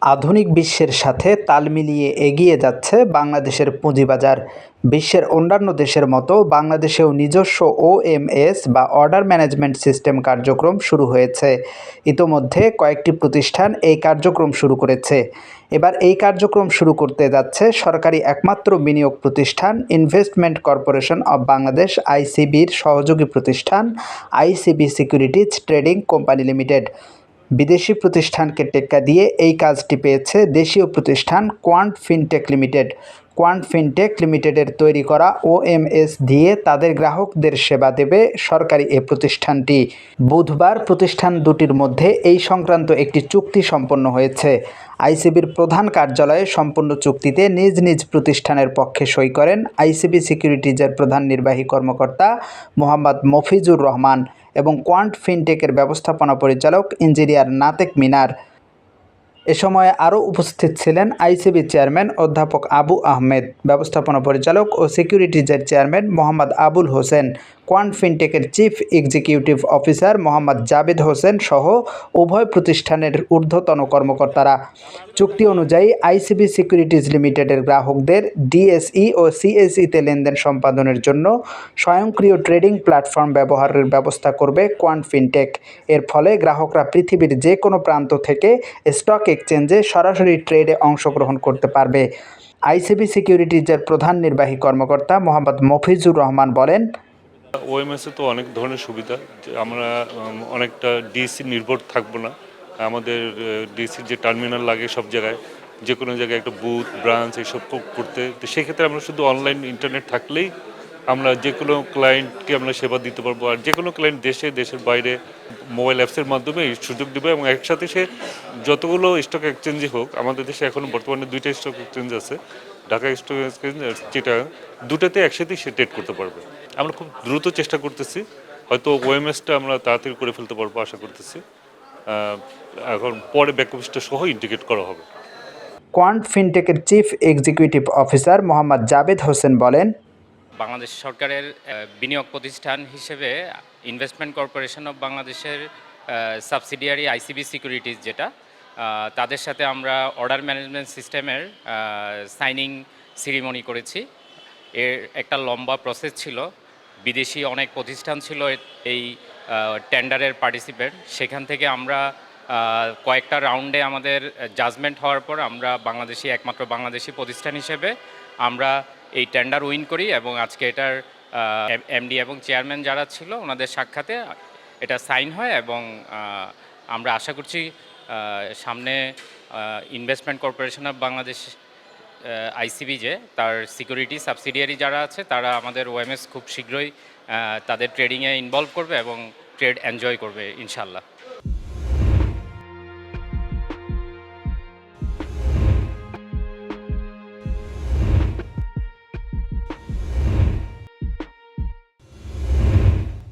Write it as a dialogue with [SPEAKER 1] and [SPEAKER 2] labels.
[SPEAKER 1] আধুনিক বিশ্বের সাথে তাল মিলিয়ে এগিয়ে যাচ্ছে বাংলাদেশের পুঁজিবাজার। বিশ্বের অন্যান্য দেশের মতো বাংলাদেশেও নিজস্ব ওএমএস বা অর্ডার ম্যানেজমেন্ট সিস্টেম কার্যক্রম শুরু হয়েছে। ইতোমধ্যে কয়েকটি প্রতিষ্ঠান এই কার্যক্রম শুরু করেছে। এবার এই কার্যক্রম শুরু করতে যাচ্ছে সরকারি একমাত্র বিনিয়োগ প্রতিষ্ঠান ইনভেস্টমেন্ট কর্পোরেশন অব বাংলাদেশ আইসিবির সহযোগী প্রতিষ্ঠান ICB securities trading company limited. বিদেশি প্রতিষ্ঠানকে টেক্কা দিয়ে এই কাজটি পেয়েছে দেশীয় প্রতিষ্ঠান quant fintech limited. Quant fintech লিমিটেডের তৈরি করা ওএমএস দিয়ে তাদের গ্রাহকদের সেবা দেবে সরকারি এ প্রতিষ্ঠানটি। বুধবার প্রতিষ্ঠান দুটির মধ্যে এই সংক্রান্ত একটি চুক্তি সম্পন্ন হয়েছে। আইসিবির প্রধান কার্যালয়ে সম্পন্ন চুক্তিতে নিজ নিজ প্রতিষ্ঠানের পক্ষে সই করেন আইসিবি সিকিউরিটিজের প্রধান নির্বাহী কর্মকর্তা মোহাম্মদ মফিজুর রহমান এবং কোয়ান্ট ফিনটেকের ব্যবস্থাপনা পরিচালক ইঞ্জিনিয়ার নাতেক মিনার। এ সময় আরও উপস্থিত ছিলেন আইসিবি চেয়ারম্যান অধ্যাপক আবু আহমেদ, ব্যবস্থাপনা পরিচালক ও সিকিউরিটিজের চেয়ারম্যান মোহাম্মদ আবুল হোসেন, কোয়ান্ট ফিনটেকের chief executive officer Mohammad Jabed Hossain সহ উভয় প্রতিষ্ঠানের ঊর্ধ্বতন কর্মকর্তারা। চুক্তি অনুযায়ী আইসিবি সিকিউরিটিজ লিমিটেডের গ্রাহকদের ডিএসই ও সিএসইতে লেনদেন সম্পাদনের জন্য স্বয়ংক্রিয় ট্রেডিং প্ল্যাটফর্ম ব্যবহারের ব্যবস্থা করবে কোয়ান্ট ফিনটেক। এর ফলে গ্রাহকরা পৃথিবীর যে কোনো প্রান্ত থেকে স্টক এক্সচেঞ্জে সরাসরি ট্রেডে অংশগ্রহণ করতে পারবে। আইসিবি সিকিউরিটিজের প্রধান নির্বাহী কর্মকর্তা মোহাম্মদ মফিজুর রহমান বলেন,
[SPEAKER 2] ওএমএসে তো অনেক ধরনের সুবিধা, আমরা অনেকটা ডিসি নির্ভর থাকবো না। আমাদের ডিসির যে টার্মিনাল লাগে সব জায়গায়, যে কোনো জায়গায় একটা বুথ ব্রাঞ্চ এইসব করতে, তো সেক্ষেত্রে আমরা শুধু অনলাইন ইন্টারনেট থাকলেই আমরা যে কোনো ক্লায়েন্টকে আমরা সেবা দিতে পারবো। আর যে কোনো ক্লায়েন্ট দেশের বাইরে মোবাইল অ্যাপসের মাধ্যমে এই সুযোগ দেবে এবং একসাথে সে যতগুলো স্টক এক্সচেঞ্জই হোক, আমাদের দেশে এখনও বর্তমানে 2টা স্টক এক্সচেঞ্জ আছে, ঢাকা স্টক এক্সচেঞ্জ আর চিটাগাং, দুটাতে একসাথেই সে ট্রেড করতে পারবে। আমরা খুব দ্রুত চেষ্টা করতেছি, হয়তো ওএমএসটা আমরা তাড়াতাড়ি করে ফেলতে পারবো আশা করতেছি। এখন পরে ব্যাক অফিসটা সহ ইন্টিগ্রেট করা হবে।
[SPEAKER 1] কোয়ান্ট ফিনটেকের chief executive officer Mohammad Jabed Hossain বলেন,
[SPEAKER 3] বাংলাদেশ সরকারের বিনিয়োগ প্রতিষ্ঠান হিসেবে ইনভেস্টমেন্ট কর্পোরেশন অফ বাংলাদেশের সাবসিডিয়ারি আইসিবি সিকিউরিটিজ যেটা, তাদের সাথে আমরা অর্ডার ম্যানেজমেন্ট সিস্টেমের সাইনিং সিরিমনি করেছি। এর একটা লম্বা প্রসেস ছিল, বিদেশি অনেক প্রতিষ্ঠান ছিল এই টেন্ডারের পার্টিসিপেন্ট। সেখান থেকে আমরা কয়েকটা রাউন্ডে আমাদের জাজমেন্ট হওয়ার পর আমরা একমাত্র বাংলাদেশি প্রতিষ্ঠান হিসেবে আমরা এই টেন্ডার উইন করি এবং আজকে এটার এমডি এবং চেয়ারম্যান যারা ছিল ওনাদের সাক্ষাতে এটা সাইন হয় এবং আমরা আশা করছি সামনে investment corporation of Bangladesh ICB যে তার সিকিউরিটি সাবসিডিয়ারি যারা আছে তারা আমাদের ওএমএস খুব শীঘ্রই তাদের ট্রেডিংয়ে ইনভলভ করবে এবং ট্রেড এনজয় করবে ইনশাল্লাহ।